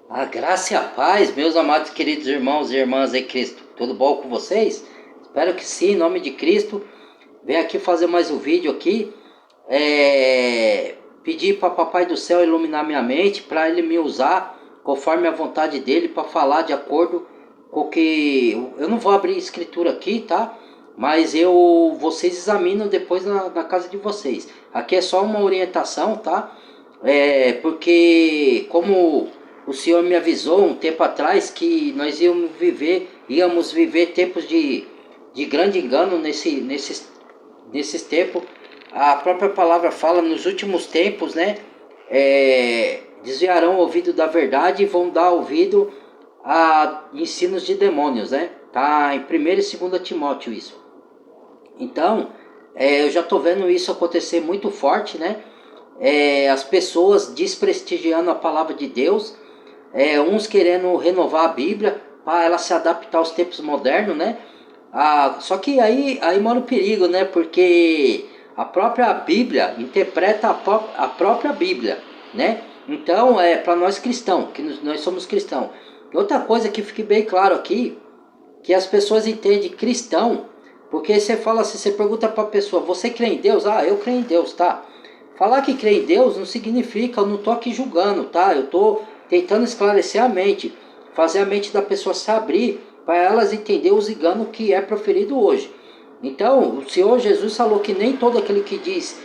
A graça e a paz, meus amados queridos irmãos e irmãs em Cristo. Tudo bom com vocês? Espero que sim, em nome de Cristo. Venho aqui fazer mais um vídeo aqui. Pedir para Papai do Céu iluminar minha mente, para Ele me usar conforme a vontade dEle, para falar de acordo com o que... Eu não vou abrir escritura aqui, tá? Mas vocês examinam depois na casa de vocês. Aqui é só uma orientação, tá? Porque como o Senhor me avisou um tempo atrás que nós íamos viver tempos de grande engano nesses tempos. A própria palavra fala nos últimos tempos, né? Desviarão o ouvido da verdade e vão dar ouvido a ensinos de demônios, né? Tá em 1º e 2º Timóteo isso. Então, eu já estou vendo isso acontecer muito forte, né? As pessoas desprestigiando a palavra de Deus, uns querendo renovar a Bíblia para ela se adaptar aos tempos modernos, né? Só que aí mora o perigo, né? Porque a própria Bíblia interpreta a própria Bíblia, né? Então, para nós cristãos, que nós somos cristãos. Outra coisa que fique bem claro aqui, que as pessoas entendem cristão, porque você fala assim, você pergunta para a pessoa, você crê em Deus? Ah, eu creio em Deus, tá? Falar que crê em Deus não significa, eu não estou aqui julgando, tá? Eu estou tentando esclarecer a mente, fazer a mente da pessoa se abrir para elas entender os enganos que é proferido hoje. Então, o Senhor Jesus falou que nem todo aquele que diz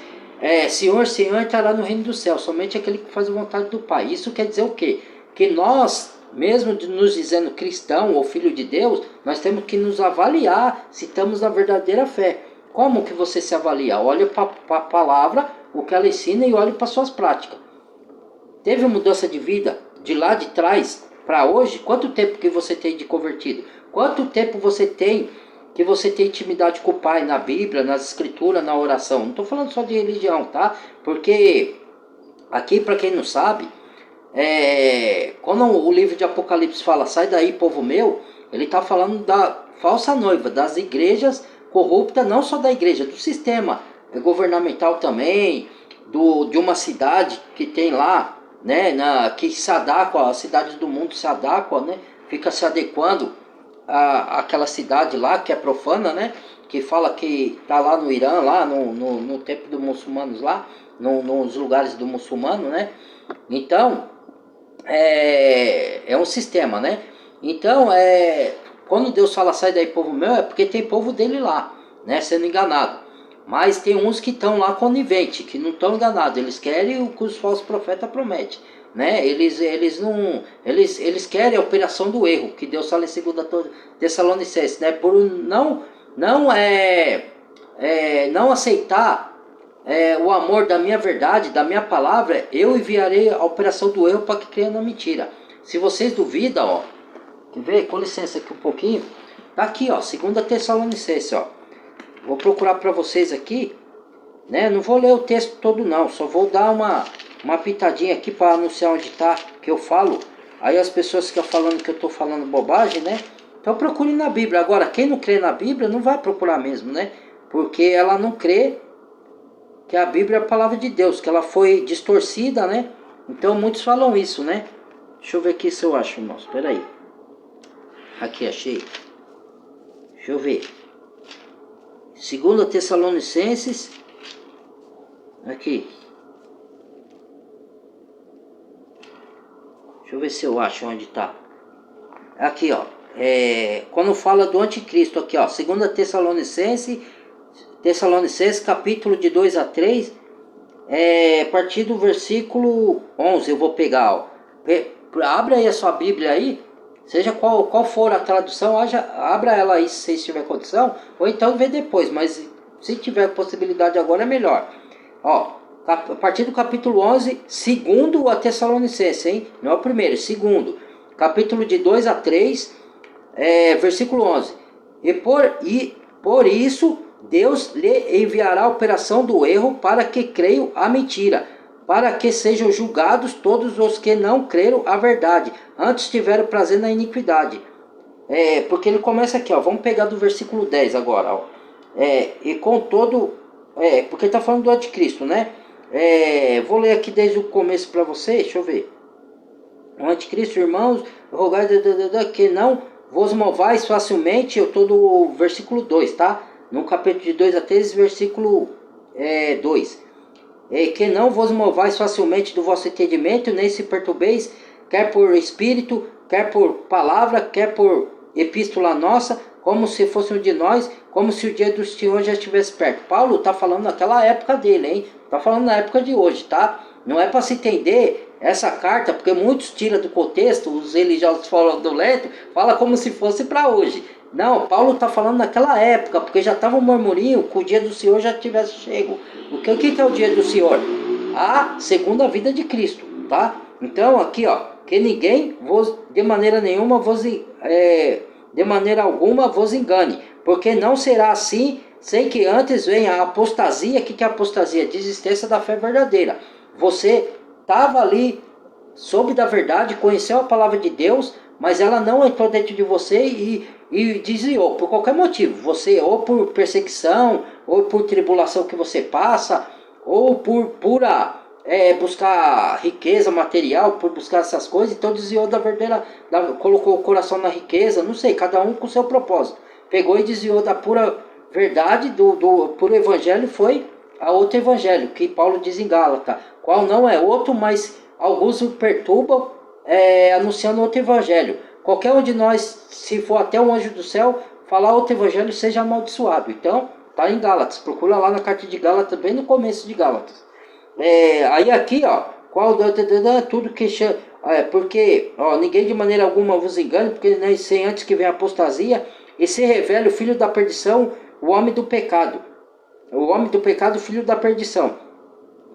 Senhor, Senhor entrará no reino do céu, somente aquele que faz a vontade do Pai. Isso quer dizer o quê? Que nós, mesmo nos dizendo cristão ou filho de Deus, nós temos que nos avaliar se estamos na verdadeira fé. Como que você se avalia? Olha para a palavra, o que ela ensina, e olhe para suas práticas. Teve mudança de vida de lá de trás para hoje? Quanto tempo que você tem de convertido? Quanto tempo você tem que você tem intimidade com o Pai na Bíblia, nas escrituras, na oração? Não estou falando só de religião, tá? Porque aqui, para quem não sabe, quando o livro de Apocalipse fala, sai daí, povo meu, ele está falando da falsa noiva, das igrejas corruptas, não só da igreja, do sistema governamental também, de uma cidade que tem lá, né, que se adequa, as cidades do mundo se adequam, né, fica se adequando àquela cidade lá, que é profana, né, que fala que está lá no Irã, lá no templo dos muçulmanos lá, nos lugares do muçulmano, né. Então, é um sistema, né? Então, quando Deus fala sai daí povo meu, é porque tem povo dele lá, né? Sendo enganado. Mas tem uns que estão lá conivente, que não estão enganados. Eles querem o que os falsos profetas prometem, né? Eles querem a operação do erro, que Deus fala em 2 Tessalonicenses, né? Por não aceitar o amor da minha verdade, da minha palavra, eu enviarei a operação do erro para que creia na mentira. Se vocês duvidam, ó, quer ver? Com licença aqui um pouquinho. Tá aqui, ó, 2 Tessalonicenses, ó. Vou procurar para vocês aqui, né? Não vou ler o texto todo não, só vou dar uma pitadinha aqui para anunciar onde tá, que eu falo. Aí as pessoas ficam falando que eu tô falando bobagem, né? Então procure na Bíblia. Agora, quem não crê na Bíblia não vai procurar mesmo, né? Porque ela não crê que a Bíblia é a palavra de Deus, que ela foi distorcida, né? Então muitos falam isso, né? Deixa eu ver aqui se eu acho, irmãos. Espera aí. Aqui, achei. Deixa eu ver. 2 Tessalonicenses. Aqui. Deixa eu ver se eu acho onde está. Aqui, ó. Quando fala do anticristo, aqui, ó. 2 Tessalonicenses, capítulo de 2 a 3. A partir do versículo 11 eu vou pegar, ó. Abra aí a sua Bíblia aí, seja qual for a tradução, abra ela aí se tiver condição, ou então vê depois, mas se tiver possibilidade agora é melhor. Ó, a partir do capítulo 11, segundo a Tessalonicense, hein? Não é o primeiro, segundo. Capítulo de 2 a 3, versículo 11. Por isso Deus lhe enviará a operação do erro para que creiam a mentira, para que sejam julgados todos os que não creram a verdade, antes tiveram prazer na iniquidade. Porque ele começa aqui, ó, vamos pegar do versículo 10 agora, ó. E com todo... porque está falando do anticristo, né? Vou ler aqui desde o começo para vocês, deixa eu ver. o anticristo, irmãos, rogai que não vos movais facilmente. Eu estou no versículo 2, tá? No capítulo de 2 a 3, versículo 2. Que não vos movais facilmente do vosso entendimento, nem se perturbeis, quer por espírito, quer por palavra, quer por epístola nossa, como se fosse um de nós, como se o dia do Senhor já estivesse perto. Paulo está falando naquela época dele, hein? Está falando na época de hoje, tá? Não é para se entender essa carta, porque muitos tiram do contexto, os religiosos fraudulentos, fala como se fosse para hoje. Não, Paulo está falando naquela época, porque já estava um murmurinho que o dia do Senhor já tivesse chego. O que é o dia do Senhor? A segunda vida de Cristo, tá? Então aqui, ó, que ninguém vos, de maneira nenhuma, de maneira alguma vos engane, porque não será assim, sem que antes venha a apostasia. O que é a apostasia? Desistência da fé verdadeira. Você estava ali soube da verdade, conheceu a palavra de Deus, mas ela não entrou dentro de você e desviou, por qualquer motivo. Você, ou por perseguição, ou por tribulação que você passa, ou por pura buscar riqueza material, por buscar essas coisas, então desviou da verdadeira, colocou o coração na riqueza, não sei, cada um com o seu propósito. Pegou e desviou da pura verdade, do puro evangelho, foi a outro evangelho, que Paulo diz em Gálatas, qual não é outro, mas alguns o perturbam, anunciando outro evangelho. Qualquer um de nós, se for até um anjo do céu, falar outro evangelho, seja amaldiçoado. Então, tá em Gálatas. Procura lá na carta de Gálatas, bem no começo de Gálatas. Aí aqui, ó, tudo que chama... porque, ó, ninguém de maneira alguma vos engane, porque nem sei antes que venha a apostasia, e se revele o filho da perdição, o homem do pecado. O homem do pecado, o filho da perdição,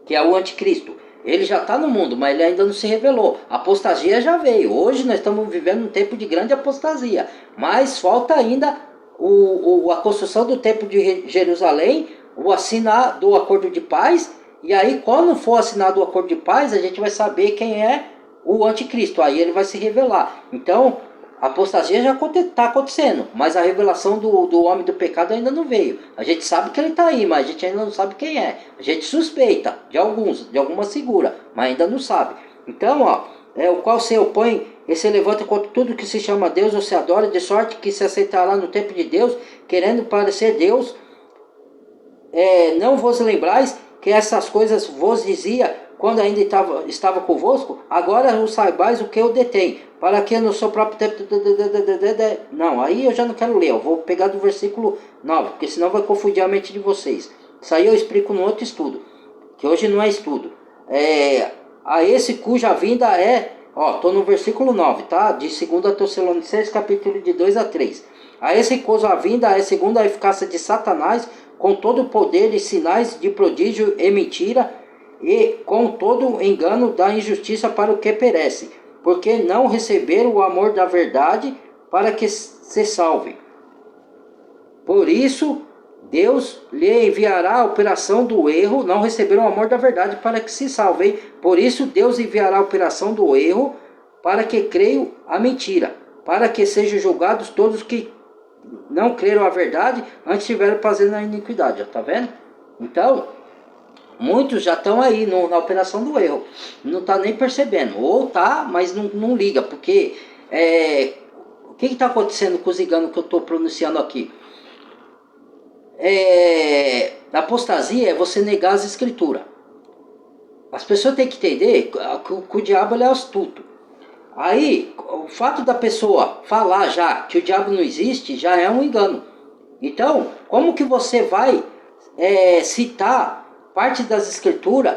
que é o anticristo. Ele já está no mundo, mas ele ainda não se revelou. A apostasia já veio. Hoje nós estamos vivendo um tempo de grande apostasia. Mas falta ainda a construção do templo de Jerusalém, o assinar do acordo de paz. E aí, quando for assinado o acordo de paz, a gente vai saber quem é o anticristo. Aí ele vai se revelar. Então, a apostasia já está acontecendo, mas a revelação do homem do pecado ainda não veio. A gente sabe que ele está aí, mas a gente ainda não sabe quem é. A gente suspeita de algumas segura, mas ainda não sabe. Então, ó, o qual se opõe e se levanta contra tudo que se chama Deus ou se adora, de sorte que se aceitará no tempo de Deus, querendo parecer Deus. Não vos lembrais que essas coisas vos dizia quando ainda estava convosco? Agora o saibais o que eu detém, para que no seu próprio tempo... Não, aí eu já não quero ler, eu vou pegar do versículo 9, porque senão vai confundir a mente de vocês. Isso aí eu explico no outro estudo, que hoje não é estudo. A esse cuja vinda estou no versículo 9, tá? De 2 Tessalonicenses, capítulo de 2 a 3. A esse cuja vinda é segundo a eficácia de Satanás, com todo o poder e sinais de prodígio e mentira, e com todo engano da injustiça para o que perece, porque não receberam o amor da verdade para que se salvem. Por isso, Deus lhe enviará a operação do erro, não receberam o amor da verdade para que se salvem. Por isso, Deus enviará a operação do erro para que creiam a mentira, para que sejam julgados todos que não creram a verdade, antes estiveram fazendo a iniquidade. Tá vendo? Então, muitos já estão aí na operação do erro. Não está nem percebendo. Ou tá, mas não liga. Porque o que está acontecendo com os enganos que eu estou pronunciando aqui? A apostasia é você negar as escrituras. As pessoas têm que entender que o diabo ele é astuto. Aí, o fato da pessoa falar já que o diabo não existe, já é um engano. Então, como que você vai citar parte das escrituras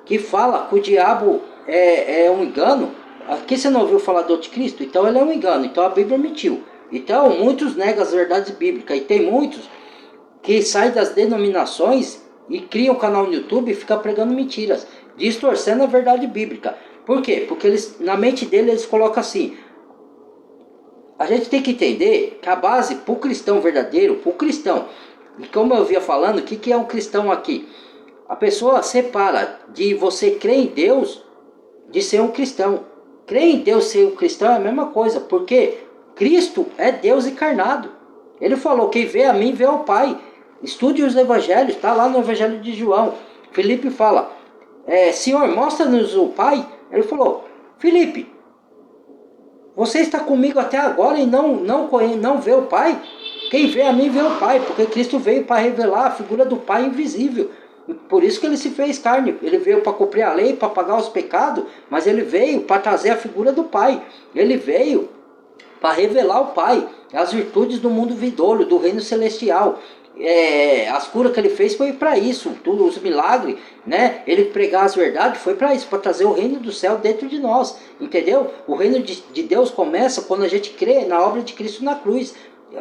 que fala que o diabo é um engano? Aqui você não ouviu falar do anticristo? Então ele é um engano, então a Bíblia mentiu. Então, muitos negam as verdades bíblicas, e tem muitos que saem das denominações e criam um canal no YouTube e ficam pregando mentiras, distorcendo a verdade bíblica. Por quê? Porque na mente deles eles colocam assim. A gente tem que entender que a base para o cristão verdadeiro, para o cristão, e como eu vinha falando, o que é um cristão aqui? A pessoa separa de você crer em Deus de ser um cristão. Crer em Deus ser um cristão é a mesma coisa, porque Cristo é Deus encarnado. Ele falou, quem vê a mim vê ao Pai. Estude os evangelhos, está lá no evangelho de João. Filipe fala, Senhor, mostra-nos o Pai. Ele falou, Filipe, Você está comigo até agora e não vê o Pai? Quem vê a mim vê o Pai, porque Cristo veio para revelar a figura do Pai invisível. Por isso que ele se fez carne. Ele veio para cumprir a lei, para pagar os pecados, mas ele veio para trazer a figura do Pai. Ele veio para revelar o Pai, as virtudes do mundo vindouro, do reino celestial. As curas que ele fez foi para isso, tudo, os milagres, né? Ele pregar as verdades foi para isso, para trazer o reino do céu dentro de nós, entendeu? O reino de Deus começa quando a gente crê na obra de Cristo na cruz.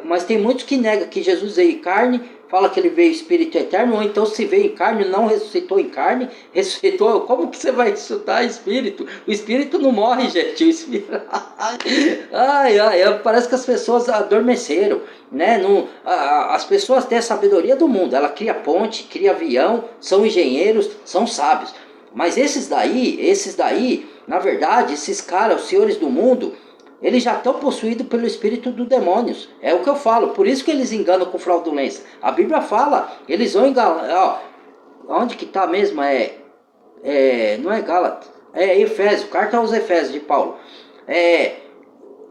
Mas tem muitos que negam que Jesus veio em carne, fala que ele veio espírito eterno, ou então se veio em carne, não ressuscitou em carne, ressuscitou. Como que você vai ressuscitar espírito? O espírito não morre, gente. O espírito... parece que as pessoas adormeceram, né? As pessoas têm a sabedoria do mundo, ela cria ponte, cria avião, são engenheiros, são sábios. Mas esses daí, na verdade, esses caras, os senhores do mundo, eles já estão possuídos pelo espírito dos demônios. É o que eu falo. Por isso que eles enganam com fraudulência. A Bíblia fala, eles vão enganar. Onde que está mesmo? Não é Gálatas. É Efésio. Carta aos Efésios de Paulo.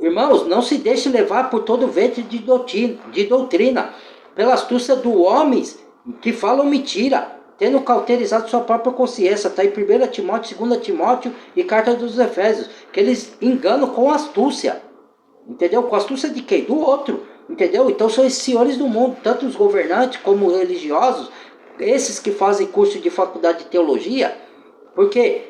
Irmãos, não se deixe levar por todo vento de doutrina. Pela astúcia dos homens que falam mentira, tendo cauterizado sua própria consciência. Está em 1 Timóteo, 2 Timóteo e Carta dos Efésios, que eles enganam com astúcia, entendeu? Com astúcia de quem? Do outro, entendeu? Então são esses senhores do mundo, tanto os governantes como os religiosos, esses que fazem curso de faculdade de teologia, porque,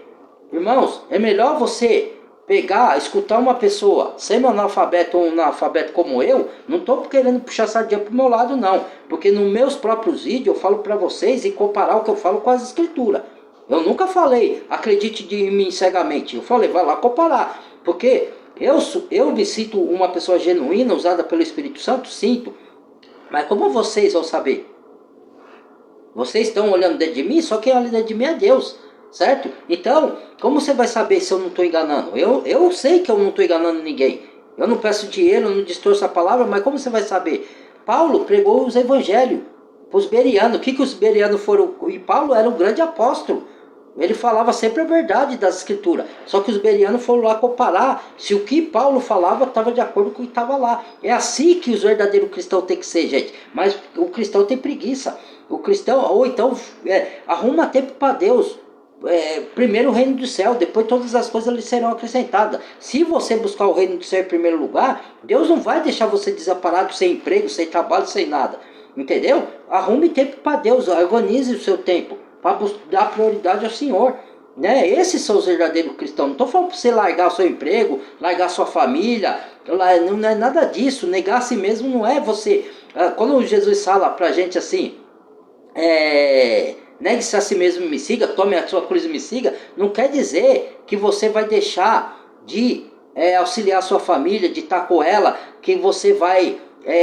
irmãos, é melhor você pegar, escutar uma pessoa semi-analfabeto ou um analfabeto como eu. Não estou querendo puxar sardinha pro meu lado, não, porque nos meus próprios vídeos eu falo para vocês e comparar o que eu falo com as escrituras. Eu nunca falei, acredite em mim cegamente. Eu falei, vai lá comparar, porque eu me sinto uma pessoa genuína, usada pelo Espírito Santo, sinto. Mas como vocês vão saber? Vocês estão olhando dentro de mim, só quem olha dentro de mim é Deus. Certo? Então, como você vai saber se eu não estou enganando? Eu sei que eu não estou enganando ninguém. Eu não peço dinheiro, eu não distorço a palavra, mas como você vai saber? Paulo pregou os evangelhos para os bereanos. O que os bereanos foram? E Paulo era um grande apóstolo. Ele falava sempre a verdade das escrituras. Só que os bereanos foram lá comparar se o que Paulo falava estava de acordo com o que estava lá. É assim que os verdadeiros cristãos têm que ser, gente. Mas o cristão tem preguiça. O cristão, ou então, arruma tempo para Deus. Primeiro o reino do céu, depois todas as coisas lhe serão acrescentadas. Se você buscar o reino do céu em primeiro lugar, Deus não vai deixar você desamparado, sem emprego, sem trabalho, sem nada. Entendeu? Arrume tempo para Deus, organize o seu tempo para dar prioridade ao Senhor, né? Esses são os verdadeiros cristãos. Não estou falando para você largar o seu emprego, largar a sua família, não é nada disso. Negar a si mesmo não é você. Quando Jesus fala para a gente assim, negue-se a si mesmo e me siga, tome a sua cruz e me siga, não quer dizer que você vai deixar de auxiliar a sua família, de estar com ela, que você vai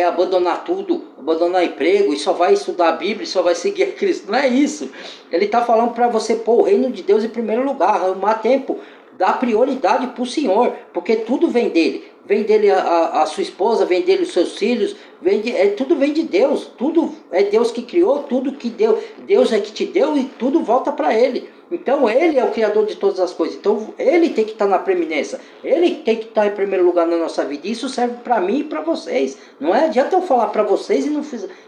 abandonar tudo, abandonar emprego, e só vai estudar a Bíblia, e só vai seguir a Cristo. Não é isso. Ele está falando para você pôr o reino de Deus em primeiro lugar, arrumar tempo, dar prioridade para o Senhor, porque tudo vem dele. Vem dele a sua esposa, vem dele os seus filhos, tudo vem de Deus. Tudo é Deus que criou, tudo que deu, Deus é que te deu e tudo volta para ele. Então ele é o criador de todas as coisas. Então ele tem que estar na preeminência. Ele tem que estar em primeiro lugar na nossa vida. E isso serve para mim e para vocês. Não adianta eu falar para vocês e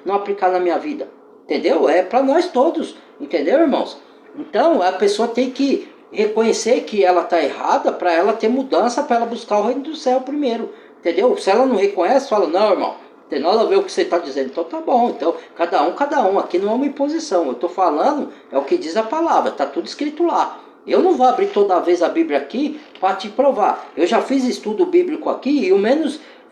não aplicar na minha vida. Entendeu? É para nós todos. Entendeu, irmãos? Então a pessoa tem que reconhecer que ela está errada para ela ter mudança, para ela buscar o reino do céu primeiro. Entendeu? Se ela não reconhece, fala, não, irmão, tem nada a ver com o que você está dizendo. Então tá bom, então cada um. Aqui não é uma imposição. Eu estou falando, é o que diz a palavra, está tudo escrito lá. Eu não vou abrir toda vez a Bíblia aqui para te provar. Eu já fiz estudo bíblico aqui e o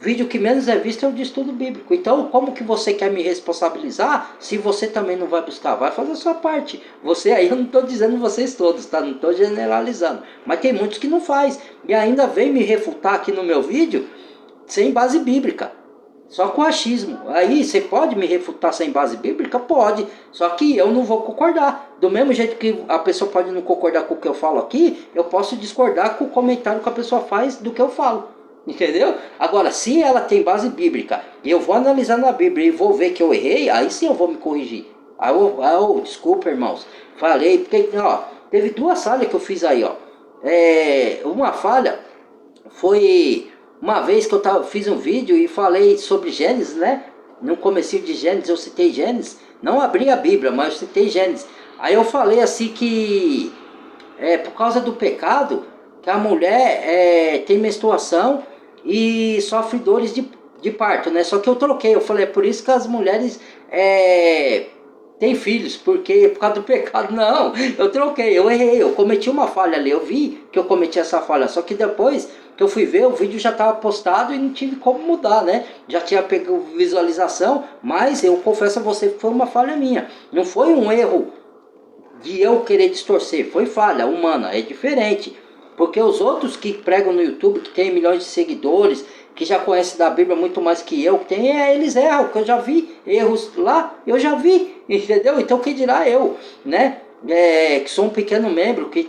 vídeo que menos é visto é o de estudo bíblico. Então, como que você quer me responsabilizar se você também não vai buscar? Vai fazer a sua parte. Você aí, eu não estou dizendo vocês todos, tá? Não estou generalizando. Mas tem muitos que não faz. E ainda vem me refutar aqui no meu vídeo sem base bíblica. Só com achismo. Aí você pode me refutar sem base bíblica? Pode. Só que eu não vou concordar. Do mesmo jeito que a pessoa pode não concordar com o que eu falo aqui, eu posso discordar com o comentário que a pessoa faz do que eu falo. Entendeu? Agora, se ela tem base bíblica e eu vou analisar na Bíblia e vou ver que eu errei, aí sim eu vou me corrigir. Desculpa, irmãos. Falei, porque teve duas falhas que eu fiz aí. Uma falha foi uma vez que fiz um vídeo e falei sobre Gênesis, né? No comecinho de Gênesis eu citei Gênesis. Não abri a Bíblia, mas eu citei Gênesis. Aí eu falei assim que por causa do pecado, que a mulher tem menstruação e sofre dores de parto, né? Só que eu troquei, eu falei, é por isso que as mulheres têm filhos, porque por causa do pecado. Não, eu troquei, eu errei, eu cometi uma falha ali, eu vi que eu cometi essa falha, só que depois que eu fui ver, o vídeo já estava postado e não tive como mudar, né? Já tinha pego visualização, mas eu confesso a você que foi uma falha minha, não foi um erro de eu querer distorcer, foi falha humana, é diferente. Porque os outros que pregam no YouTube, que tem milhões de seguidores, que já conhecem da Bíblia muito mais que eu, eles erram, que eu já vi erros lá, eu já vi, entendeu? Então quem dirá eu, né? Que sou um pequeno membro, que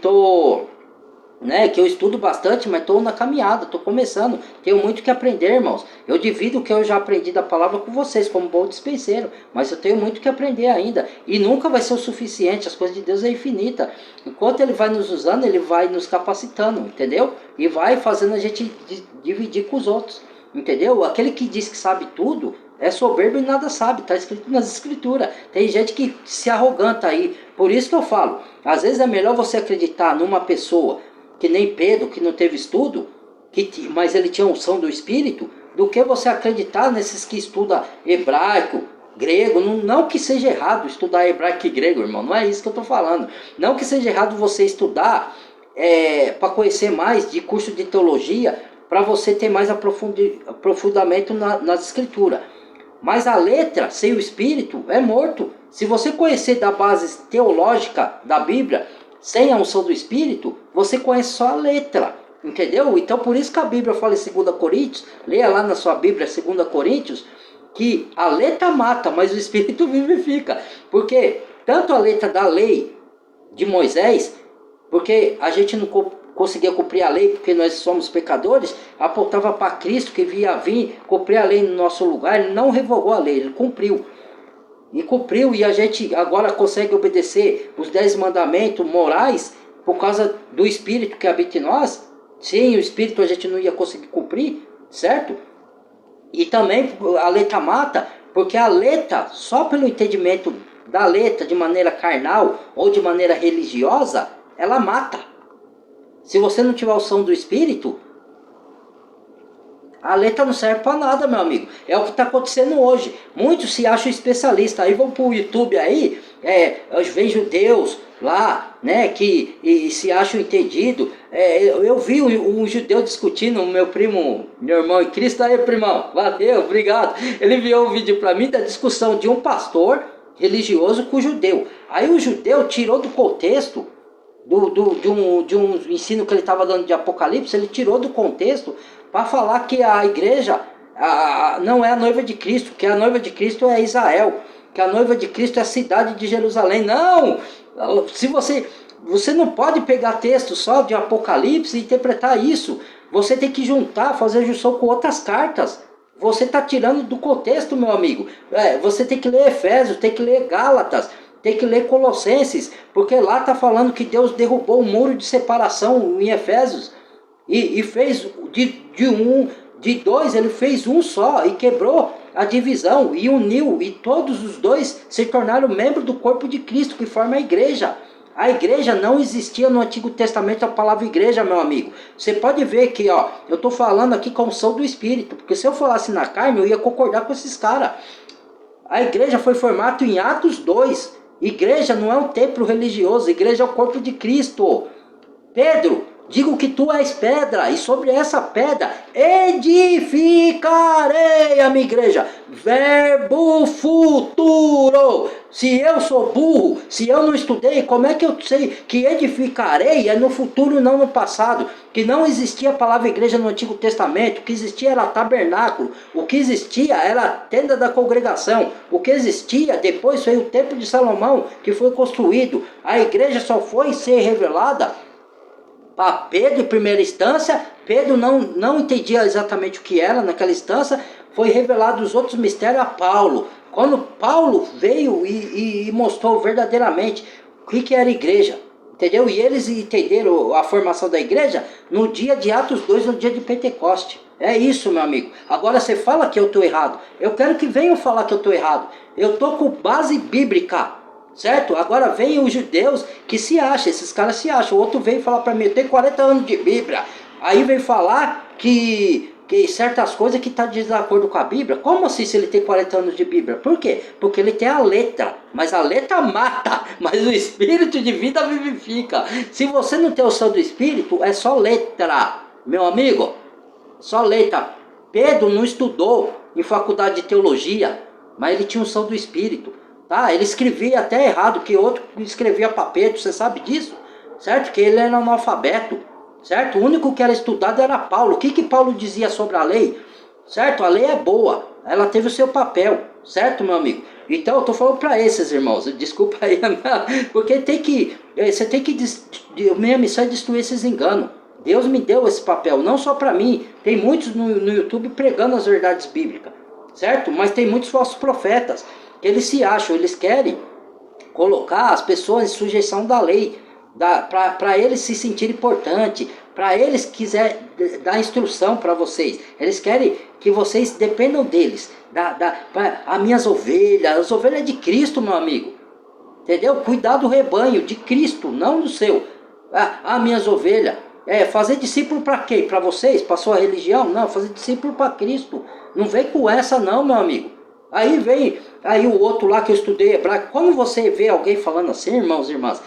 eu estudo bastante, mas estou na caminhada, estou começando, tenho muito que aprender, irmãos. Eu divido o que eu já aprendi da palavra com vocês, como bom dispenseiro, mas eu tenho muito que aprender ainda, e nunca vai ser o suficiente, as coisas de Deus é infinita. Enquanto Ele vai nos usando, Ele vai nos capacitando, entendeu? E vai fazendo a gente dividir com os outros, entendeu? Aquele que diz que sabe tudo, é soberbo e nada sabe, está escrito nas escrituras. Tem gente que se arroganta aí, por isso que eu falo, às vezes é melhor você acreditar numa pessoa que nem Pedro, que não teve estudo, mas ele tinha unção do Espírito, do que você acreditar nesses que estudam hebraico, grego. Não que seja errado estudar hebraico e grego, irmão, não é isso que eu estou falando. Não que seja errado você estudar para conhecer mais de curso de teologia, para você ter mais aprofundamento nas escrituras. Mas a letra sem o Espírito é morto. Se você conhecer da base teológica da Bíblia, sem a unção do Espírito, você conhece só a letra, entendeu? Então por isso que a Bíblia fala em 2 Coríntios, leia lá na sua Bíblia 2 Coríntios, que a letra mata, mas o Espírito vivifica. Porque tanto a letra da lei de Moisés, porque a gente não conseguia cumprir a lei, porque nós somos pecadores, apontava para Cristo que via vir cumprir a lei no nosso lugar. Ele não revogou a lei, ele cumpriu. E cumpriu, e a gente agora consegue obedecer os 10 mandamentos morais por causa do Espírito que habita em nós. Sem o Espírito a gente não ia conseguir cumprir, certo? E também a letra mata, porque a letra, só pelo entendimento da letra de maneira carnal ou de maneira religiosa, ela mata. Se você não tiver o som do Espírito, a letra não serve para nada, meu amigo. É o que está acontecendo hoje. Muitos se acham especialistas. Aí vão para o YouTube aí, vem judeus lá, né, que se acham entendidos. Eu vi um judeu discutindo, meu irmão em Cristo. Aí, primão, valeu, obrigado. Ele enviou um vídeo para mim da discussão de um pastor religioso com o judeu. Aí o judeu tirou do contexto de um ensino que ele estava dando de Apocalipse, ele tirou do contexto para falar que a igreja não é a noiva de Cristo, que a noiva de Cristo é Israel, que a noiva de Cristo é a cidade de Jerusalém. Não! Se você não pode pegar texto só de Apocalipse e interpretar isso. Você tem que juntar, fazer junção com outras cartas. Você está tirando do contexto, meu amigo. Você tem que ler Efésios, tem que ler Gálatas, tem que ler Colossenses, porque lá está falando que Deus derrubou o muro de separação em Efésios e fez de dois, ele fez um só e quebrou a divisão e uniu, e todos os dois se tornaram membros do corpo de Cristo, que forma a igreja. A igreja não existia no Antigo Testamento, a palavra igreja, meu amigo. Você pode ver que eu estou falando aqui com a unção do Espírito, porque se eu falasse na carne, eu ia concordar com esses caras. A igreja foi formada em Atos 2. Igreja não é um templo religioso, igreja é o corpo de Cristo. Pedro, digo que tu és pedra, e sobre essa pedra edificarei a minha igreja. Verbo futuro. Se eu sou burro, se eu não estudei, como é que eu sei que edificarei é no futuro, não no passado? Que não existia a palavra igreja no Antigo Testamento. O que existia era tabernáculo. O que existia era a tenda da congregação. O que existia depois foi o templo de Salomão, que foi construído. A igreja só foi ser revelada para Pedro em primeira instância. Pedro não entendia exatamente o que era naquela instância. Foi revelado os outros mistérios a Paulo. Quando Paulo veio e mostrou verdadeiramente o que era igreja, Entendeu? E eles entenderam a formação da igreja no dia de Atos 2, no dia de Pentecoste. É isso, meu amigo. Agora você fala que eu estou errado. Eu quero que venham falar que eu estou errado. Eu estou com base bíblica, certo? Agora vem os judeus que se acham, esses caras se acham. O outro veio falar para mim, eu tenho 40 anos de Bíblia. Aí vem falar que certas coisas que estão de desacordo com a Bíblia. Como assim se ele tem 40 anos de Bíblia? Por quê? Porque ele tem a letra, mas a letra mata, mas o Espírito de vida vivifica. Se você não tem o som do Espírito, é só letra, meu amigo, só letra. Pedro não estudou em faculdade de teologia, mas ele tinha o som do Espírito, tá? Ele escrevia até errado, que outro escrevia para Pedro, você sabe disso? Certo? Que ele era analfabeto. Certo? O único que era estudado era Paulo. O que Paulo dizia sobre a lei? Certo? A lei é boa. Ela teve o seu papel. Certo, meu amigo? Então eu estou falando para esses irmãos. Desculpa aí. Porque você tem que... Minha missão é destruir esses enganos. Deus me deu esse papel. Não só para mim. Tem muitos no YouTube pregando as verdades bíblicas. Certo? Mas tem muitos falsos profetas. Que eles se acham. Eles querem colocar as pessoas em sujeição da lei. Para eles se sentirem importantes, para eles quiser dar instrução para vocês. Eles querem que vocês dependam deles. As minhas ovelhas, as ovelhas de Cristo, meu amigo. Entendeu? Cuidar do rebanho de Cristo, não do seu. As minhas ovelhas. Fazer discípulo para quê? Para vocês? Para sua religião? Não, fazer discípulo para Cristo. Não vem com essa não, meu amigo. Aí o outro lá que eu estudei hebraico. Quando você vê alguém falando assim, irmãos e irmãs,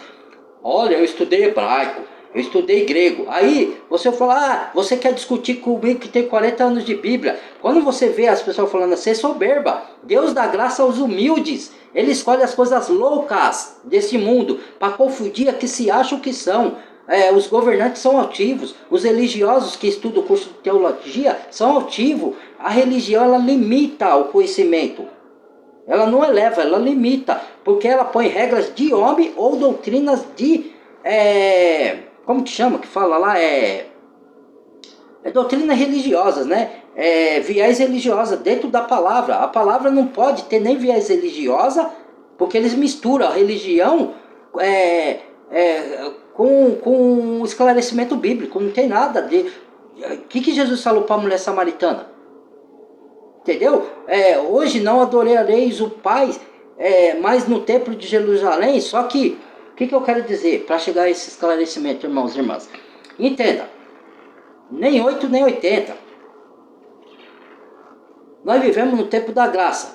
olha, eu estudei hebraico, eu estudei grego. Aí você fala, você quer discutir comigo que tem 40 anos de Bíblia. Quando você vê as pessoas falando assim, é soberba. Deus dá graça aos humildes. Ele escolhe as coisas loucas desse mundo para confundir a que se acham que são. Os governantes são altivos. Os religiosos que estudam o curso de teologia são altivos. A religião, ela limita o conhecimento. Ela não eleva, ela limita, porque ela põe regras de homem ou doutrinas de, como que chama, que fala lá, doutrinas religiosas, né? Viés religiosa dentro da palavra. A palavra não pode ter nem viés religiosa, porque eles misturam a religião com o esclarecimento bíblico. Não tem nada de... O que Jesus falou para a mulher samaritana? Entendeu? Hoje não adorareis o Pai, mas no templo de Jerusalém. Só que, o que eu quero dizer para chegar a esse esclarecimento, irmãos e irmãs? Entenda, nem 8 nem 80. Nós vivemos no tempo da graça.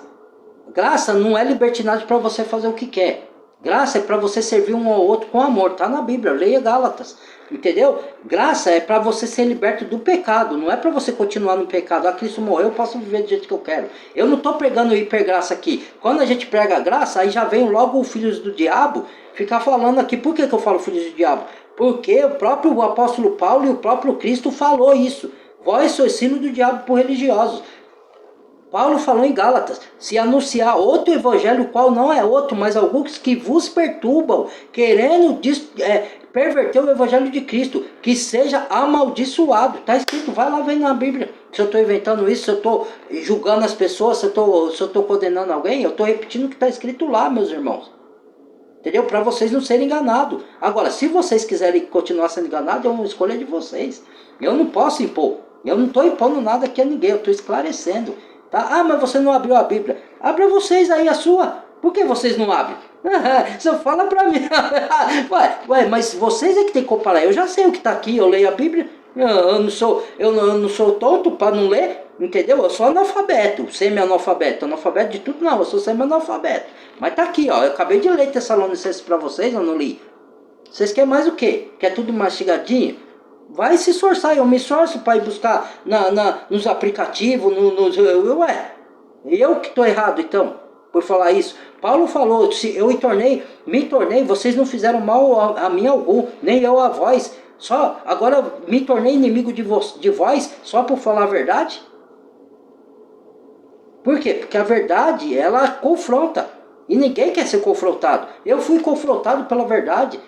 Graça não é libertinagem para você fazer o que quer. Graça é para você servir um ao outro com amor. Está na Bíblia, leia Gálatas. Entendeu? Graça é para você ser liberto do pecado. Não é para você continuar no pecado. Cristo morreu, eu posso viver do jeito que eu quero. Eu não estou pregando hipergraça aqui. Quando a gente prega a graça, aí já vem logo os filhos do diabo ficar falando aqui. Por que eu falo filhos do diabo? Porque o próprio apóstolo Paulo e o próprio Cristo falou isso. Vós sois filhos do diabo por religiosos. Paulo falou em Gálatas, se anunciar outro evangelho, qual não é outro, mas alguns que vos perturbam, querendo perverter o evangelho de Cristo, que seja amaldiçoado. Está escrito, vai lá ver na Bíblia. Se eu estou inventando isso, se eu estou julgando as pessoas, se eu estou condenando alguém, eu estou repetindo o que está escrito lá, meus irmãos. Entendeu? Para vocês não serem enganados. Agora, se vocês quiserem continuar sendo enganados, é uma escolha de vocês. Eu não posso impor. Eu não estou impondo nada aqui a ninguém, eu estou esclarecendo. Tá? Mas você não abriu a Bíblia. Abra vocês aí a sua. Por que vocês não abrem? Você fala pra mim. Ué, mas vocês é que tem que comparar. Eu já sei o que está aqui, eu leio a Bíblia. Eu não sou tonto para não ler, entendeu? Eu sou analfabeto, semi-analfabeto. Analfabeto de tudo não, eu sou semi-analfabeto. Mas tá aqui, ó. Eu acabei de ler Tessalonicenses para vocês, eu não li. Vocês querem mais o quê? Quer tudo mastigadinho? Vai se esforçar, eu me esforço para ir buscar nos aplicativos, ué, eu que estou errado então, por falar isso. Paulo falou, se eu me tornei, vocês não fizeram mal a mim algum, nem eu a vós, só, agora me tornei inimigo de vós, só por falar a verdade? Por quê? Porque a verdade, ela confronta, e ninguém quer ser confrontado. Eu fui confrontado pela verdade,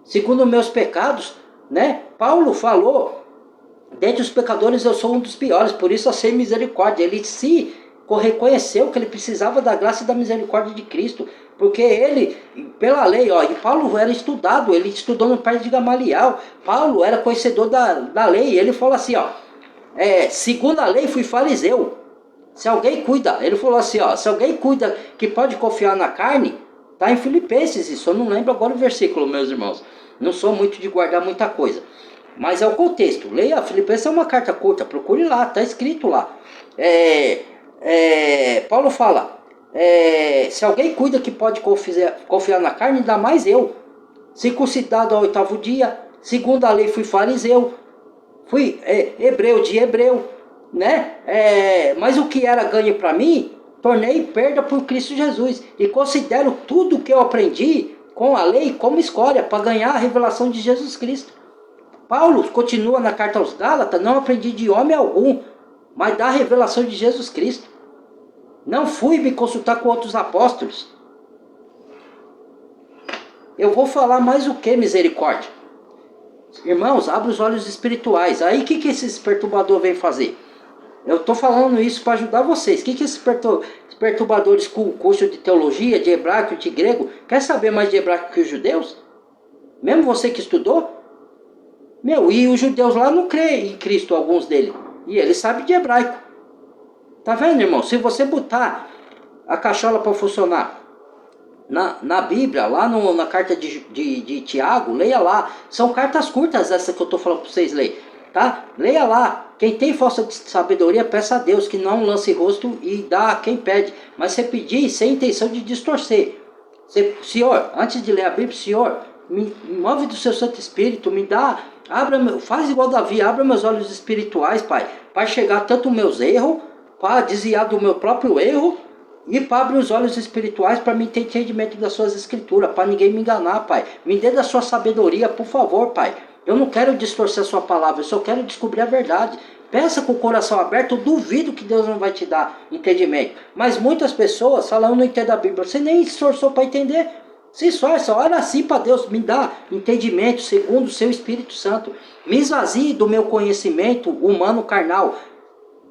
segundo meus pecados, né? Paulo falou, dentre os pecadores eu sou um dos piores, por isso eu sei misericórdia. Ele se reconheceu que ele precisava da graça e da misericórdia de Cristo, Porque ele, pela lei, ó, e Paulo era estudado, ele estudou no pé de Gamaliel. Paulo era conhecedor da lei. Ele falou assim, ó, segundo a lei fui fariseu. Se alguém cuida, ele falou assim, ó, se alguém cuida que pode confiar na carne, tá em Filipenses isso, eu não lembro agora o versículo, meus irmãos. Não sou muito de guardar muita coisa. Mas é o contexto. Leia, Filipenses é uma carta curta, procure lá, tá escrito lá. Paulo fala, se alguém cuida que pode confiar na carne, ainda mais eu. Circuncidado ao 8º dia, segundo a lei fui fariseu, fui hebreu de hebreu, né? Mas o que era ganho para mim, tornei perda por Cristo Jesus. E considero tudo que eu aprendi com a lei como escória para ganhar a revelação de Jesus Cristo. Paulo continua na carta aos Gálatas, não aprendi de homem algum, mas da revelação de Jesus Cristo. Não fui me consultar com outros apóstolos. Eu vou falar mais o que, misericórdia? Irmãos, abre os olhos espirituais. Aí o que esses perturbadores vêm fazer? Eu estou falando isso para ajudar vocês. O que esses perturbadores com curso de teologia, de hebraico, de grego, quer saber mais de hebraico que os judeus? Mesmo você que estudou? E os judeus lá não creem em Cristo, alguns deles. E eles sabem de hebraico. Tá vendo, irmão? Se você botar a cachola para funcionar na Bíblia, lá na carta de Tiago, leia lá. São cartas curtas essas que eu estou falando para vocês lerem. Tá? Leia lá. Quem tem falta de sabedoria, peça a Deus que não lance rosto e dá a quem pede. Mas você pedir sem intenção de distorcer. Senhor, antes de ler a Bíblia, Senhor, me move do seu Santo Espírito, me dá, faz igual Davi, abra meus olhos espirituais, Pai, para chegar tanto meus erros, para desviar do meu próprio erro, e para abrir os olhos espirituais para mim ter entendimento das suas escrituras, para ninguém me enganar, Pai. Me dê da sua sabedoria, por favor, Pai. Eu não quero distorcer a sua palavra, eu só quero descobrir a verdade. Peça com o coração aberto, eu duvido que Deus não vai te dar entendimento. Mas muitas pessoas falam, eu não entendo a Bíblia. Você nem esforçou para entender. Se esforça, ora assim para Deus, me dá entendimento segundo o seu Espírito Santo. Me esvazie do meu conhecimento humano carnal.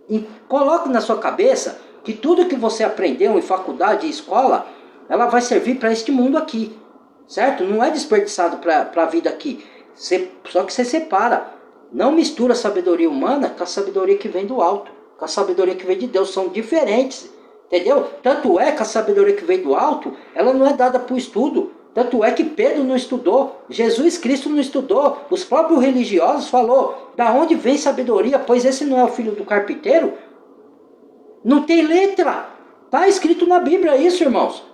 E coloque na sua cabeça que tudo que você aprendeu em faculdade e escola, ela vai servir para este mundo aqui. Certo? Não é desperdiçado para a vida aqui. Só que você separa. Não mistura a sabedoria humana com a sabedoria que vem do alto. Com a sabedoria que vem de Deus. São diferentes. Entendeu? Tanto é que a sabedoria que vem do alto, ela não é dada por estudo. Tanto é que Pedro não estudou. Jesus Cristo não estudou. Os próprios religiosos falou, da onde vem sabedoria? Pois esse não é o filho do carpinteiro? Não tem letra. Está escrito na Bíblia isso, irmãos.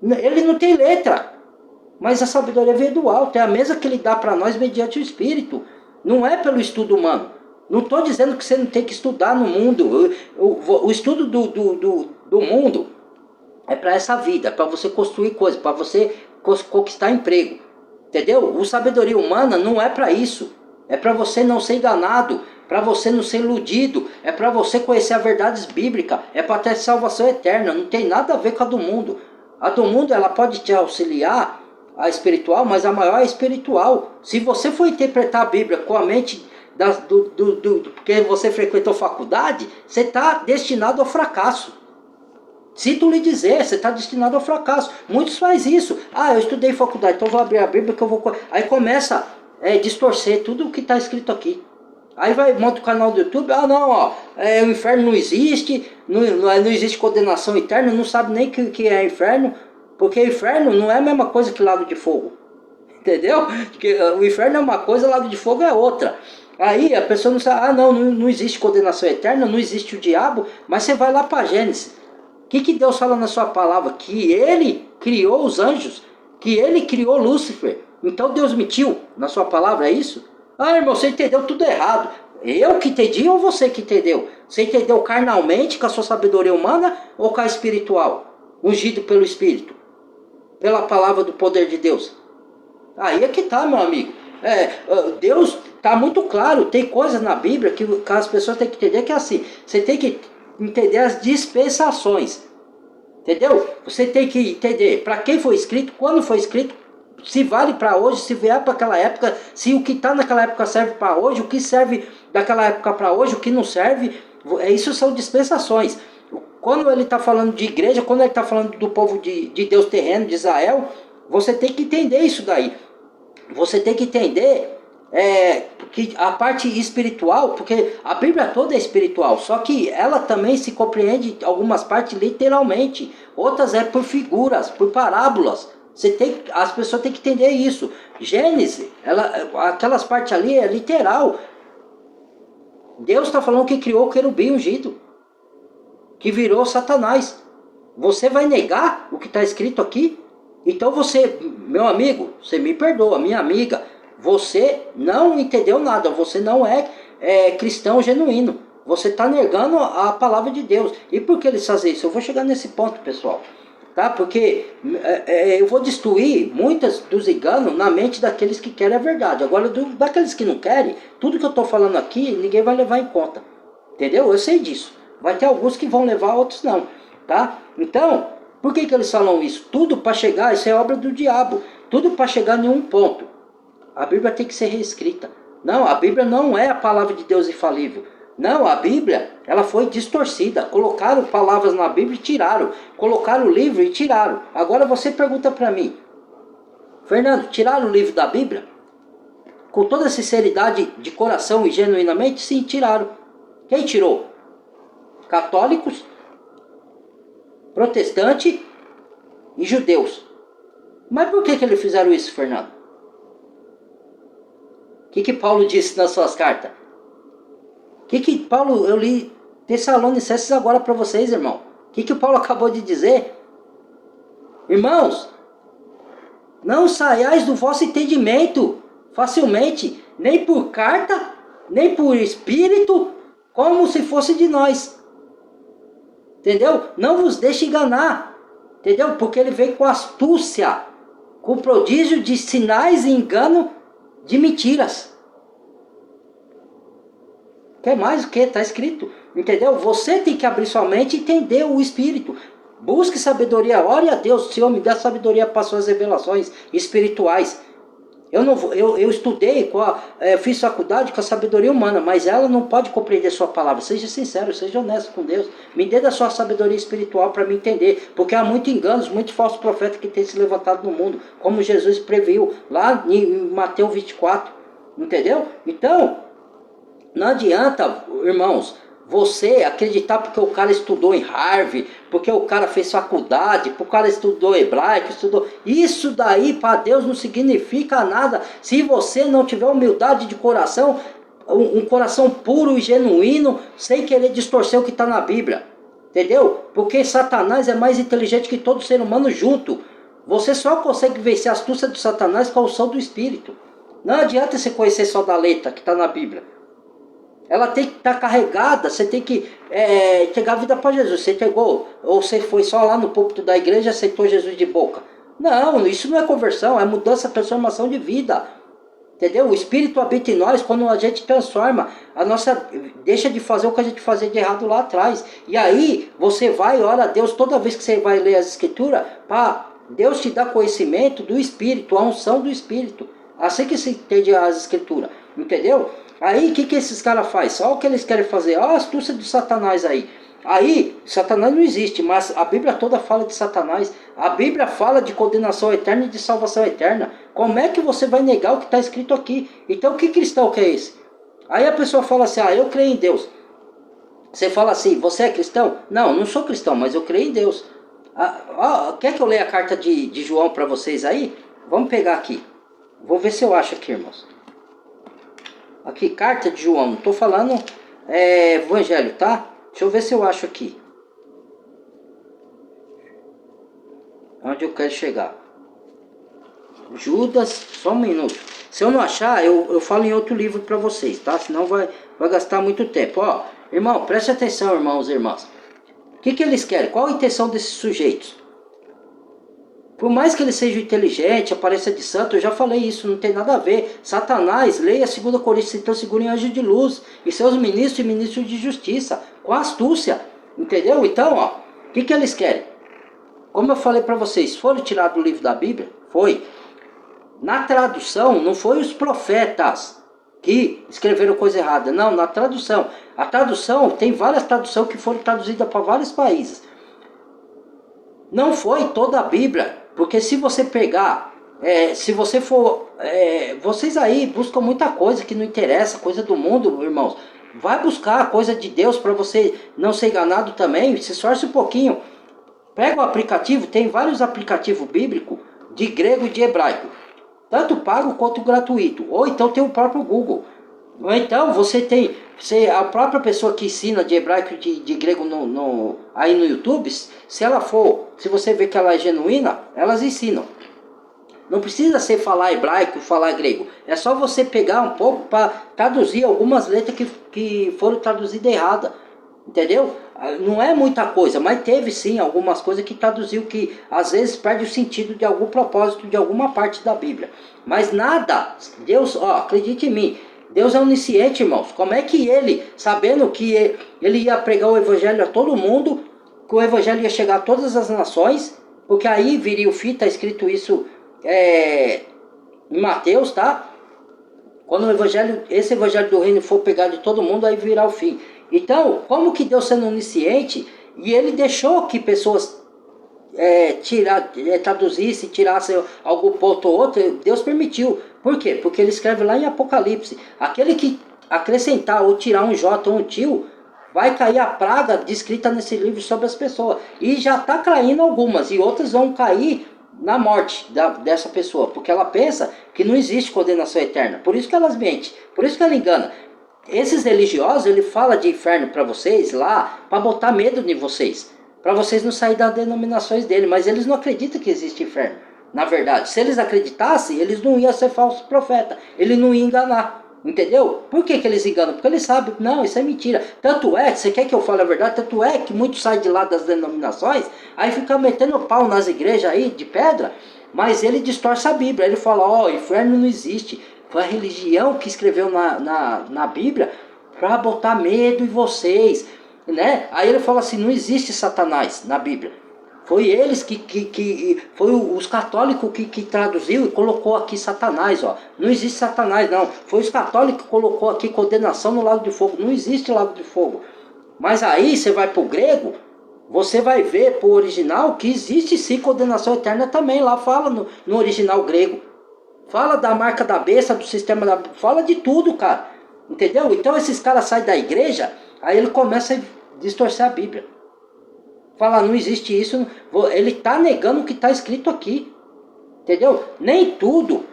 Ele não tem letra. Mas a sabedoria vem do alto. É a mesma que ele dá para nós mediante o Espírito. Não é pelo estudo humano. Não estou dizendo que você não tem que estudar no mundo. O estudo do mundo é para essa vida. É para você construir coisas. Para você conquistar emprego. Entendeu? O sabedoria humana não é para isso. É para você não ser enganado. Para você não ser iludido. É para você conhecer as verdades bíblicas. É para ter salvação eterna. Não tem nada a ver com a do mundo. A do mundo ela pode te auxiliar, a espiritual, mas a maior é a espiritual. Se você for interpretar a Bíblia com a mente porque você frequentou faculdade, você está destinado ao fracasso. Sinto lhe dizer, você está destinado ao fracasso. Muitos fazem isso. Eu estudei faculdade, então vou abrir a Bíblia que eu vou... Aí começa a distorcer tudo o que está escrito aqui. Aí monta o canal do YouTube, o inferno não existe, não existe condenação eterna, não sabe nem o que é inferno, porque inferno não é a mesma coisa que lago de fogo. Entendeu? Porque o inferno é uma coisa, lago de fogo é outra. Aí a pessoa não sabe, não existe condenação eterna, não existe o diabo, mas você vai lá para Gênesis. O que Deus fala na sua palavra? Que ele criou os anjos, que ele criou Lúcifer. Então Deus mentiu na sua palavra, é isso? Irmão, você entendeu tudo errado. Eu que entendi ou você que entendeu? Você entendeu carnalmente com a sua sabedoria humana ou com a espiritual? Ungido pelo Espírito? Pela palavra do poder de Deus? Aí é que tá, meu amigo. Deus tá muito claro. Tem coisas na Bíblia que as pessoas têm que entender que é assim. Você tem que entender as dispensações. Entendeu? Você tem que entender para quem foi escrito, quando foi escrito, se vale para hoje, se vier para aquela época, se o que está naquela época serve para hoje, o que serve daquela época para hoje, o que não serve. Isso são dispensações. quando ele está falando de igreja, quando ele está falando do povo de Deus terreno, de Israel, você tem que entender isso daí. Você tem que entender que a parte espiritual, porque a Bíblia toda é espiritual, só que ela também se compreende algumas partes literalmente, outras é por figuras, por parábolas. As pessoas têm que entender isso. Gênesis, aquelas partes ali é literal. Deus está falando que criou o querubim ungido, que virou Satanás. Você vai negar o que está escrito aqui? Então você, meu amigo, você me perdoa, minha amiga, você não entendeu nada, você não é cristão genuíno. Você está negando a palavra de Deus. E por que eles fazem isso? Eu vou chegar nesse ponto, pessoal. Tá? Porque eu vou destruir muitos dos enganos na mente daqueles que querem a verdade. Agora, daqueles que não querem, tudo que eu estou falando aqui, ninguém vai levar em conta. Entendeu? Eu sei disso. Vai ter alguns que vão levar, outros não. Tá? Então, por que eles falam isso? Tudo para chegar, isso é obra do diabo. Tudo para chegar em um ponto. A Bíblia tem que ser reescrita. Não, a Bíblia não é a palavra de Deus infalível. Não, a Bíblia, ela foi distorcida. Colocaram palavras na Bíblia e tiraram. Colocaram o livro e tiraram. Agora você pergunta para mim, Fernando, tiraram o livro da Bíblia? Com toda sinceridade de coração e genuinamente? Sim, tiraram. Quem tirou? Católicos, protestantes e judeus. Mas por que eles fizeram isso, Fernando? O que Paulo disse nas suas cartas? Que Paulo, eu li Tessalonicenses agora para vocês, irmão. O que Paulo acabou de dizer? Irmãos, não saiais do vosso entendimento facilmente, nem por carta, nem por espírito, como se fosse de nós. Entendeu? Não vos deixe enganar. Entendeu? Porque ele veio com astúcia, com prodígio de sinais e engano de mentiras. Quer mais o que? Está escrito. Entendeu? Você tem que abrir sua mente e entender o Espírito. Busque sabedoria. Ore a Deus. Senhor, me dá sabedoria para suas revelações espirituais. Eu estudei, fiz faculdade com a sabedoria humana, mas ela não pode compreender sua palavra. Seja sincero, seja honesto com Deus. Me dê da sua sabedoria espiritual para me entender. Porque há muitos enganos, muitos falsos profetas que têm se levantado no mundo. Como Jesus previu lá em Mateus 24. Entendeu? Então, não adianta, irmãos, você acreditar porque o cara estudou em Harvard, porque o cara fez faculdade, porque o cara estudou hebraico, estudou... Isso daí para Deus não significa nada se você não tiver humildade de coração, um coração puro e genuíno, sem querer distorcer o que está na Bíblia. Entendeu? Porque Satanás é mais inteligente que todo ser humano junto. Você só consegue vencer a astúcia de Satanás com a unção do Espírito. Não adianta você conhecer só da letra que está na Bíblia. Ela tem que estar carregada, você tem que entregar a vida para Jesus. Você entregou, ou você foi só lá no púlpito da igreja e aceitou Jesus de boca. Não, isso não é conversão, é mudança, transformação de vida. Entendeu? O Espírito habita em nós quando a gente transforma, deixa de fazer o que a gente fazia de errado lá atrás. E aí você vai e ora a Deus toda vez que você vai ler as Escrituras, para Deus te dar conhecimento do Espírito, a unção do Espírito. Assim que se entende as Escrituras. Entendeu? Aí, o que esses caras fazem? Olha o que eles querem fazer. Olha a astúcia de Satanás aí. Aí, Satanás não existe, mas a Bíblia toda fala de Satanás. A Bíblia fala de condenação eterna e de salvação eterna. Como é que você vai negar o que está escrito aqui? Então, que cristão que é esse? Aí a pessoa fala assim, eu creio em Deus. Você fala assim, você é cristão? Não, não sou cristão, mas eu creio em Deus. Quer que eu leia a carta de João para vocês aí? Vamos pegar aqui. Vou ver se eu acho aqui, irmãos. Aqui, carta de João, não estou falando evangelho, tá? Deixa eu ver se eu acho aqui. Onde eu quero chegar. Judas, só um minuto. Se eu não achar, eu falo em outro livro para vocês, tá? Senão vai gastar muito tempo. Ó, irmão, preste atenção, irmãos e irmãs. O que eles querem? Qual a intenção desses sujeitos? Por mais que ele seja inteligente, apareça de santo, eu já falei isso, não tem nada a ver. Satanás, leia 2 Coríntios, então segura em anjo de luz, e seus ministros e ministros de justiça, com astúcia, entendeu? Então, o que eles querem? Como eu falei para vocês, foram tirados do livro da Bíblia? Foi. Na tradução, não foi os profetas, que escreveram coisa errada. Não, na tradução. A tradução, tem várias traduções que foram traduzidas para vários países. Não foi toda a Bíblia, porque se você pegar, se você for, vocês aí buscam muita coisa que não interessa, coisa do mundo, irmãos. Vai buscar a coisa de Deus para você não ser enganado também. Se esforce um pouquinho. Pega o aplicativo, tem vários aplicativos bíblicos de grego e de hebraico. Tanto pago quanto gratuito. Ou então tem o próprio Google. Ou então você tem a própria pessoa que ensina de hebraico e de grego aí no YouTube. Se você vê que ela é genuína, elas ensinam. Não precisa ser falar hebraico, falar grego. É só você pegar um pouco para traduzir algumas letras que foram traduzidas erradas. Entendeu? Não é muita coisa, mas teve sim algumas coisas que traduziu que às vezes perde o sentido de algum propósito de alguma parte da Bíblia. Mas nada, Deus, acredite em mim, Deus é onisciente, irmãos. Como é que ele, sabendo que ele ia pregar o evangelho a todo mundo, que o evangelho ia chegar a todas as nações, porque aí viria o fim, está escrito isso em Mateus, tá? Quando esse evangelho do reino for pegar de todo mundo, aí virá o fim. Então, como que Deus sendo onisciente, e ele deixou que pessoas traduzissem, tirassem algum ponto ou outro, Deus permitiu. Por quê? Porque ele escreve lá em Apocalipse, aquele que acrescentar ou tirar um J ou um tio, vai cair a praga descrita nesse livro sobre as pessoas. E já está caindo algumas, e outras vão cair na morte dessa pessoa, porque ela pensa que não existe condenação eterna. Por isso que elas mentem, por isso que ela engana. Esses religiosos, ele fala de inferno para vocês lá, para botar medo em vocês, para vocês não saírem das denominações dele, mas eles não acreditam que existe inferno. Na verdade, se eles acreditassem, eles não iam ser falsos profetas, ele não ia enganar, entendeu? Por que eles enganam? Porque eles sabem, não, isso é mentira. Tanto é, você quer que eu fale a verdade, tanto é que muitos saem de lá das denominações, aí ficam metendo pau nas igrejas aí de pedra, mas ele distorce a Bíblia, ele fala, inferno não existe. Foi a religião que escreveu na Bíblia para botar medo em vocês, né? Aí ele fala assim, não existe Satanás na Bíblia. Foi eles foi os católicos que traduziu e colocou aqui Satanás, ó. Não existe Satanás, não. Foi os católicos que colocou aqui condenação no lago de fogo. Não existe lago de fogo. Mas aí você vai para o grego, você vai ver para o original que existe sim condenação eterna também. Lá fala no original grego. Fala da marca da besta, do sistema da... Fala de tudo, cara. Entendeu? Então esses caras saem da igreja, aí ele começa a distorcer a Bíblia. Fala, não existe isso. Ele está negando o que está escrito aqui. Entendeu? Nem tudo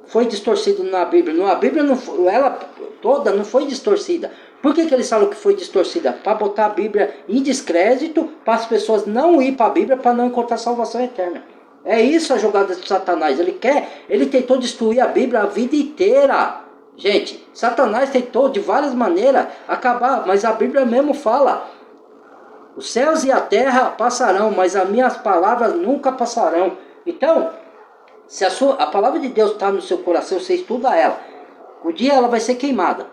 foi distorcido na Bíblia. A Bíblia, ela toda não foi distorcida. Por que eles falam que foi distorcida? Para botar a Bíblia em descrédito, para as pessoas não ir para a Bíblia, para não encontrar salvação eterna. É isso a jogada de Satanás. Ele tentou destruir a Bíblia a vida inteira. Gente, Satanás tentou de várias maneiras acabar, mas a Bíblia mesmo fala: os céus e a terra passarão, mas as minhas palavras nunca passarão. Então, se a palavra de Deus está no seu coração, você estuda ela. O dia ela vai ser queimada,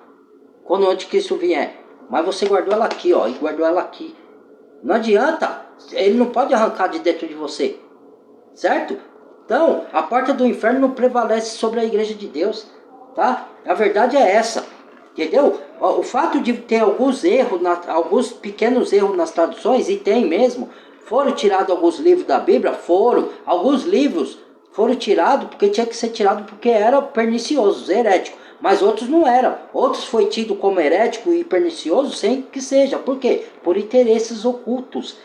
quando o anticristo vier. Mas você guardou ela aqui, ó, e guardou ela aqui. Não adianta, ele não pode arrancar de dentro de você. Certo? Então, a porta do inferno não prevalece sobre a igreja de Deus, tá? A verdade é essa, entendeu? O fato de ter alguns erros, alguns pequenos erros nas traduções, e tem mesmo, foram tirados alguns livros da Bíblia, alguns livros foram tirados porque tinha que ser tirado porque era pernicioso, herético, mas outros não eram. Outros foi tido como herético e pernicioso sem que seja. Por quê? Por interesses ocultos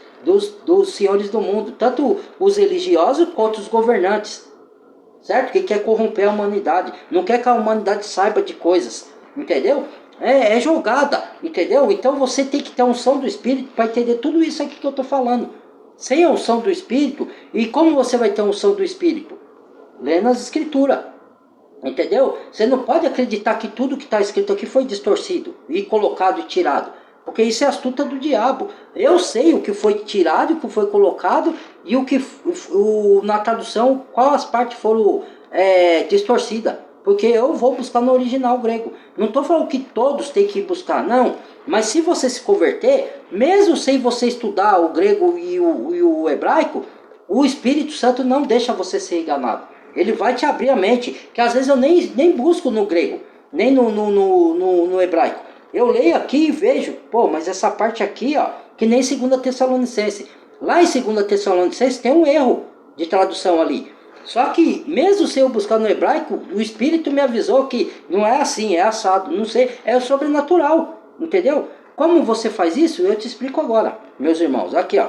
dos senhores do mundo, tanto os religiosos quanto os governantes, certo? Que quer corromper a humanidade, não quer que a humanidade saiba de coisas, entendeu? É jogada, entendeu? Então você tem que ter a unção do Espírito para entender tudo isso aqui que eu estou falando. Sem a unção do Espírito, e como você vai ter a unção do Espírito? Lendo as Escrituras, entendeu? Você não pode acreditar que tudo que está escrito aqui foi distorcido e colocado e tirado. Porque isso é astuta do diabo. Eu sei o que foi tirado, o que foi colocado e na tradução, qual as partes foram distorcidas. Porque eu vou buscar no original grego. Não estou falando que todos têm que buscar, não. Mas se você se converter, mesmo sem você estudar o grego e o hebraico, o Espírito Santo não deixa você ser enganado. Ele vai te abrir a mente, que às vezes eu nem busco no grego. nem no hebraico. Eu leio aqui e vejo, pô, mas essa parte aqui, ó, que nem 2 Tessalonicenses. Lá em 2 Tessalonicenses tem um erro de tradução ali. Só que, mesmo se eu buscar no hebraico, o Espírito me avisou que não é assim, é assado, não sei, é o sobrenatural, entendeu? Como você faz isso? Eu te explico agora, meus irmãos. Aqui, ó.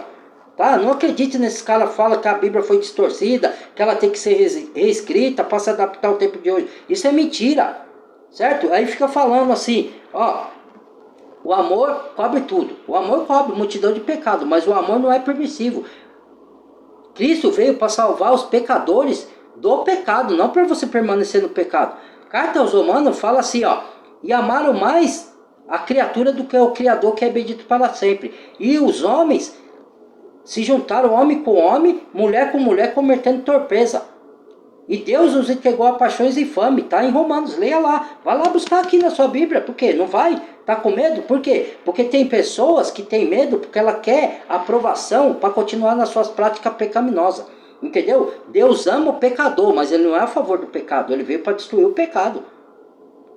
Tá? Não acredite nesses caras que falam que a Bíblia foi distorcida, que ela tem que ser reescrita para se adaptar ao tempo de hoje. Isso é mentira, certo? Aí fica falando assim, ó, o amor cobre tudo. O amor cobre multidão de pecado, mas o amor não é permissivo. Cristo veio para salvar os pecadores do pecado, não para você permanecer no pecado. Carta aos Romanos fala assim, ó, e amaram mais a criatura do que o Criador, que é bendito para sempre. E os homens se juntaram homem com homem, mulher com mulher, cometendo torpeza. E Deus os entregou a paixões infames, tá em Romanos, leia lá. Vai lá buscar aqui na sua Bíblia, por quê? Não vai? Tá com medo? Por quê? Porque tem pessoas que têm medo porque ela quer aprovação para continuar nas suas práticas pecaminosas. Entendeu? Deus ama o pecador, mas ele não é a favor do pecado, ele veio para destruir o pecado.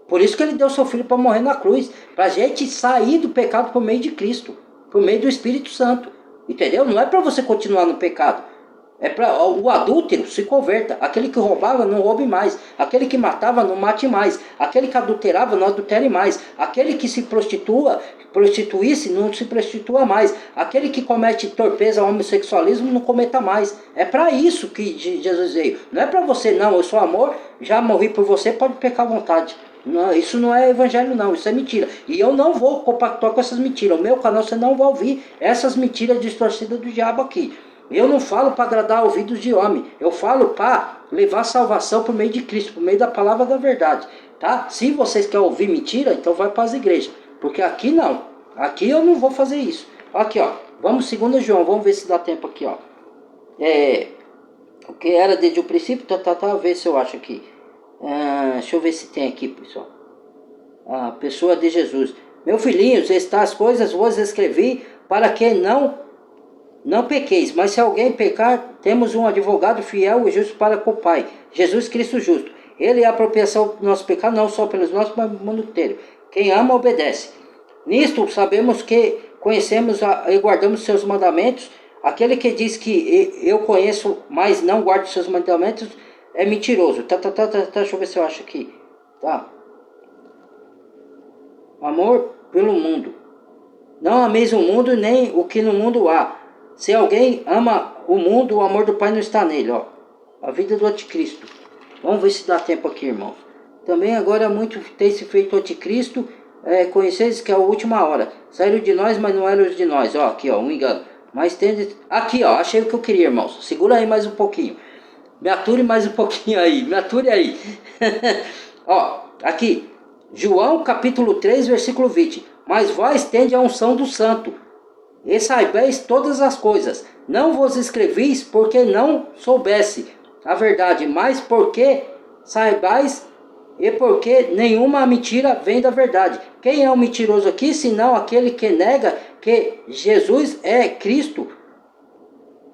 Por isso que ele deu seu filho para morrer na cruz, para a gente sair do pecado por meio de Cristo, por meio do Espírito Santo. Entendeu? Não é para você continuar no pecado. É para o adúltero se converta. Aquele que roubava, não roube mais. Aquele que matava, não mate mais. Aquele que adulterava, não adultere mais. Aquele que se prostituísse, não se prostitua mais. Aquele que comete torpeza, homossexualismo, não cometa mais. É para isso que Jesus veio. Não é para você, não. Eu sou amor, já morri por você, pode pecar à vontade. Não, isso não é evangelho não, isso é mentira. E eu não vou compactuar com essas mentiras. O meu canal você não vai ouvir essas mentiras distorcidas do diabo aqui. Eu não falo para agradar ouvidos de homem. Eu falo para levar salvação por meio de Cristo, por meio da palavra da verdade. Tá? Se vocês querem ouvir mentira, então vai para as igrejas. Porque aqui não. Aqui eu não vou fazer isso. Aqui, ó. Vamos 2 João, vamos ver se dá tempo aqui, ó. O que era desde o princípio, ver se eu acho aqui. Deixa eu ver se tem aqui, pessoal. A pessoa de Jesus. Meu filhinhos, estas coisas vos escrevi para que não pequeis. Mas se alguém pecar, temos um advogado fiel e justo para com o Pai, Jesus Cristo justo. Ele é a apropriação do nosso pecado, não só pelos nossos, mas do mundo inteiro. Quem ama, obedece. Nisto sabemos que conhecemos e guardamos seus mandamentos. Aquele que diz que eu conheço, mas não guardo seus mandamentos, é mentiroso. Deixa eu ver se eu acho aqui. Tá. Amor pelo mundo. Não ameis o mundo, nem o que no mundo há. Se alguém ama o mundo, o amor do Pai não está nele, ó. A vida do anticristo. Vamos ver se dá tempo aqui, irmão. Também agora muito tem se feito anticristo. Conheceis que é a última hora. Saíram de nós, mas não eram de nós. Ó, aqui, ó, um engano. Mas tem... Aqui, ó, achei o que eu queria, irmãos. Segura aí mais um pouquinho. Me ature mais um pouquinho aí. Me ature aí. Ó, aqui. João capítulo 3, versículo 20. Mas vós tende a unção do santo. E saibeis todas as coisas. Não vos escrevis porque não soubesse a verdade, mas porque saibais e porque nenhuma mentira vem da verdade. Quem é o mentiroso aqui, senão aquele que nega que Jesus é Cristo?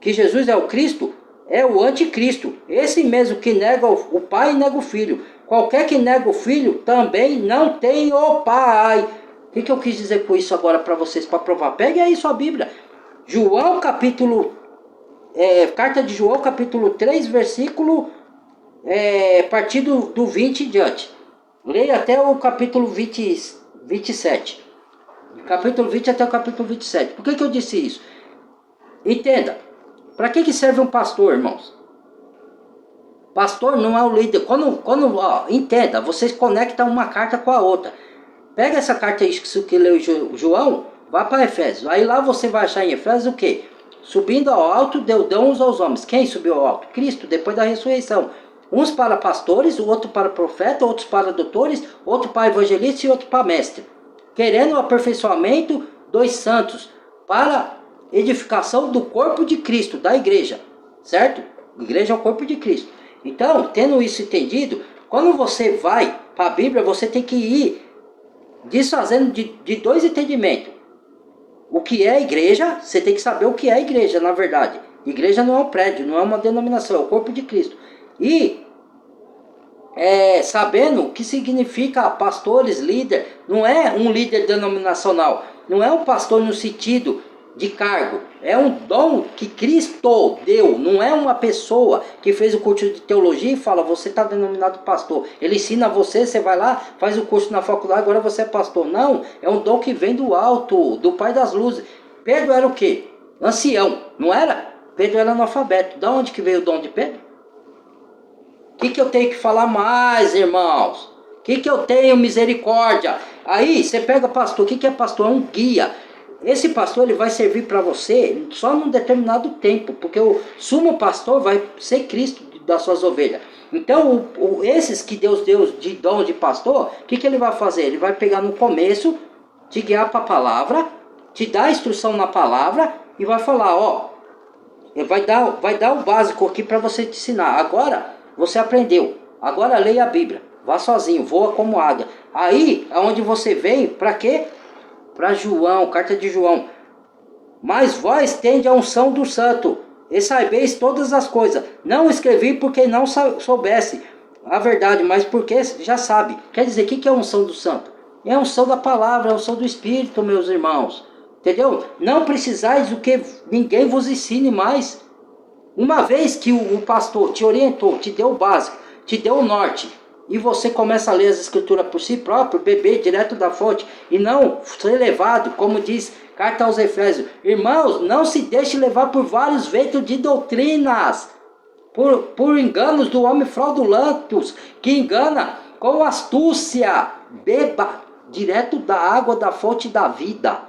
Que Jesus é o Cristo? É o anticristo. Esse mesmo que nega o Pai e nega o Filho. Qualquer que nega o Filho também não tem o Pai. O que eu quis dizer com isso agora para vocês, para provar? Pegue aí sua Bíblia. João capítulo... carta de João capítulo 3, versículo... a partir do 20 em diante. Leia até o capítulo 27. Capítulo 20 até o capítulo 27. Por que eu disse isso? Entenda. Para que serve um pastor, irmãos? Pastor não é o líder. Entenda, vocês conectam uma carta com a outra. Pega essa carta aí que leu João, vá para Efésios. Aí lá você vai achar em Efésios o quê? Subindo ao alto, deu dons aos homens. Quem subiu ao alto? Cristo, depois da ressurreição. Uns para pastores, o outro para profeta, outros para doutores, outro para evangelista e outro para mestre. Querendo o aperfeiçoamento dos santos, para edificação do corpo de Cristo, da igreja. Certo? A igreja é o corpo de Cristo. Então, tendo isso entendido, quando você vai para a Bíblia, você tem que ir desfazendo de dois entendimentos. O que é a igreja, você tem que saber o que é a igreja, na verdade. Igreja não é um prédio, não é uma denominação, é o corpo de Cristo. E sabendo o que significa pastores, líder. Não é um líder denominacional, não é um pastor no sentido de cargo, é um dom que Cristo deu, não é uma pessoa que fez o curso de teologia e fala, você está denominado pastor. Ele ensina você, você vai lá, faz o curso na faculdade, agora você é pastor. Não, é um dom que vem do alto, do Pai das luzes. Pedro era o quê? Ancião, não era? Pedro era analfabeto. Da onde que veio o dom de Pedro? O que eu tenho que falar mais, irmãos? O que eu tenho misericórdia? Aí você pega pastor, o que é pastor? É um guia. Esse pastor ele vai servir para você só num determinado tempo, porque o sumo pastor vai ser Cristo das suas ovelhas. Então, esses que Deus deu de dom de pastor, o que ele vai fazer? Ele vai pegar no começo, te guiar para a palavra, te dar a instrução na palavra e vai falar, ó, vai dar o básico aqui para você te ensinar. Agora, você aprendeu. Agora leia a Bíblia. Vá sozinho, voa como águia. Aí, aonde você vem, para quê? Para João, carta de João. Mas vós tende a unção do santo, e saibeis todas as coisas. Não escrevi porque não soubesse a verdade, mas porque já sabe. Quer dizer, o que é a unção do santo? É a unção da palavra, é a unção do Espírito, meus irmãos. Entendeu? Não precisais do que ninguém vos ensine mais. Uma vez que o pastor te orientou, te deu o básico, te deu o norte, e você começa a ler as escrituras por si próprio, beber direto da fonte, e não ser levado, como diz carta aos Efésios. Irmãos, não se deixe levar por vários ventos de doutrinas, por enganos do homem fraudulentos, que engana com astúcia. Beba direto da água da fonte da vida.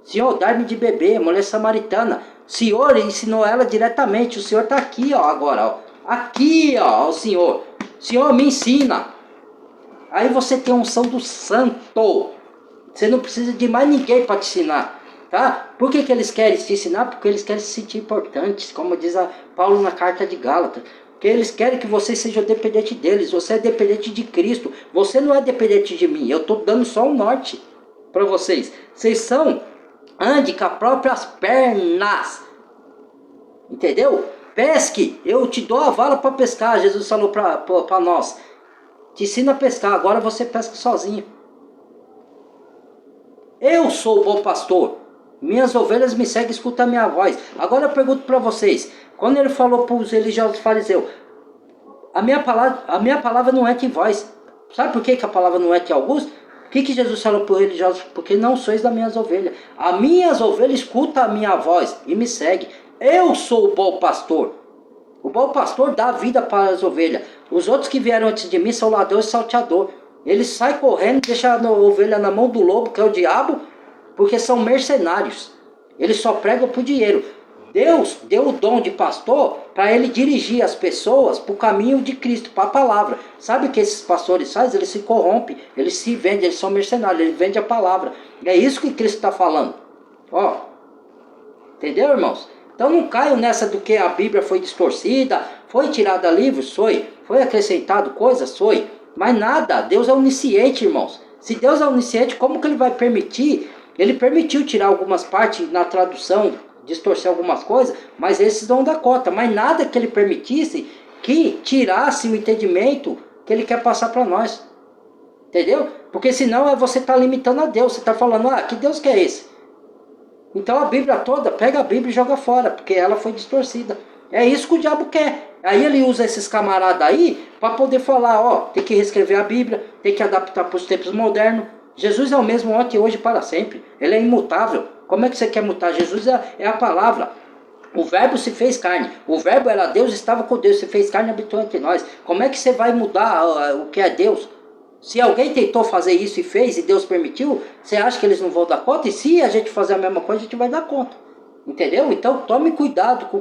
Senhor, dá-me de beber, mulher samaritana. O Senhor ensinou ela diretamente. O Senhor está aqui, ó, agora, ó. Aqui, ó, o Senhor. Senhor, me ensina. Aí você tem a unção do santo. Você não precisa de mais ninguém para te ensinar, tá? Por que eles querem te ensinar? Porque eles querem se sentir importantes, como diz Paulo na carta de Gálatas. Porque eles querem que você seja dependente deles. Você é dependente de Cristo. Você não é dependente de mim. Eu estou dando só um norte para vocês. Vocês são... Ande com as próprias pernas. Entendeu? Pesque. Eu te dou a vara para pescar. Jesus falou para nós. Te ensina a pescar. Agora você pesca sozinho. Eu sou o bom pastor. Minhas ovelhas me seguem e escutam a minha voz. Agora eu pergunto para vocês. Quando ele falou para os religiosos fariseus. A minha palavra não é de vós. Sabe por que a palavra não é de alguns? O que Jesus falou para os religiosos? Porque não sois das minhas ovelhas. As minhas ovelhas escutam a minha voz e me seguem. Eu sou o bom pastor. O bom pastor dá vida para as ovelhas. Os outros que vieram antes de mim são ladrões e salteadores. Eles saem correndo, deixam a ovelha na mão do lobo, que é o diabo, porque são mercenários. Eles só pregam por dinheiro. Deus deu o dom de pastor para ele dirigir as pessoas para o caminho de Cristo, para a palavra. Sabe o que esses pastores fazem? Eles se corrompem, eles se vendem, eles são mercenários, eles vendem a palavra. É isso que Cristo está falando. Ó, entendeu, irmãos? Então não caiam nessa do que a Bíblia foi distorcida, foi tirada livros, foi acrescentado coisas, foi. Mas nada, Deus é onisciente, irmãos. Se Deus é onisciente, como que ele vai permitir? Ele permitiu tirar algumas partes na tradução, distorcer algumas coisas, mas esses vão dar conta. Mas nada que ele permitisse que tirasse o entendimento que ele quer passar para nós. Entendeu? Porque senão você está limitando a Deus. Você está falando, que Deus que é esse? Então a Bíblia toda, pega a Bíblia e joga fora, porque ela foi distorcida. É isso que o diabo quer. Aí ele usa esses camaradas aí para poder falar, tem que reescrever a Bíblia, tem que adaptar para os tempos modernos. Jesus é o mesmo ontem, hoje e para sempre. Ele é imutável. Como é que você quer mutar? Jesus é a palavra. O verbo se fez carne. O verbo era Deus, estava com Deus, se fez carne e habitou entre nós. Como é que você vai mudar o que é Deus? Se alguém tentou fazer isso e fez e Deus permitiu, você acha que eles não vão dar conta? E se a gente fazer a mesma coisa, a gente vai dar conta. Entendeu? Então tome cuidado com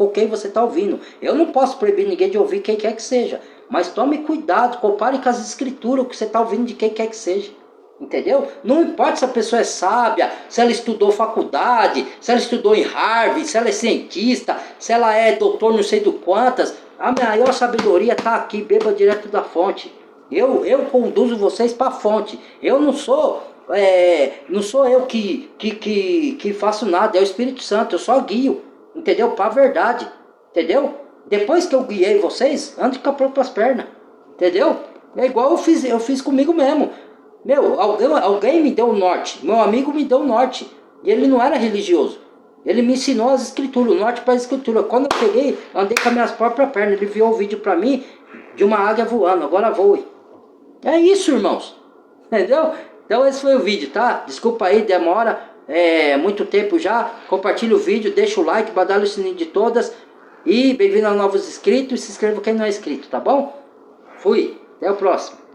quem você está ouvindo. Eu não posso proibir ninguém de ouvir quem quer que seja. Mas tome cuidado, compare com as escrituras o que você está ouvindo de quem quer que seja. Entendeu? Não importa se a pessoa é sábia, se ela estudou faculdade, se ela estudou em Harvard, se ela é cientista, se ela é doutor não sei do quantas. A maior sabedoria está aqui, beba direto da fonte. Eu conduzo vocês para a fonte. Eu não sou eu que faço nada, é o Espírito Santo, eu só guio, entendeu? Para a verdade, entendeu? Depois que eu guiei vocês, ande com as próprias pernas. Entendeu? É igual eu fiz comigo mesmo. Meu, alguém me deu o norte. Meu amigo me deu o norte. E ele não era religioso. Ele me ensinou as escrituras, o norte para a escritura. Quando eu peguei, andei com as minhas próprias pernas. Ele enviou o vídeo para mim de uma águia voando. Agora voe. É isso, irmãos. Entendeu? Então esse foi o vídeo, tá? Desculpa aí, demora muito tempo já. Compartilha o vídeo, deixa o like, badala o sininho de todas. E bem-vindo aos novos inscritos. Se inscreva quem não é inscrito, tá bom? Fui, até o próximo.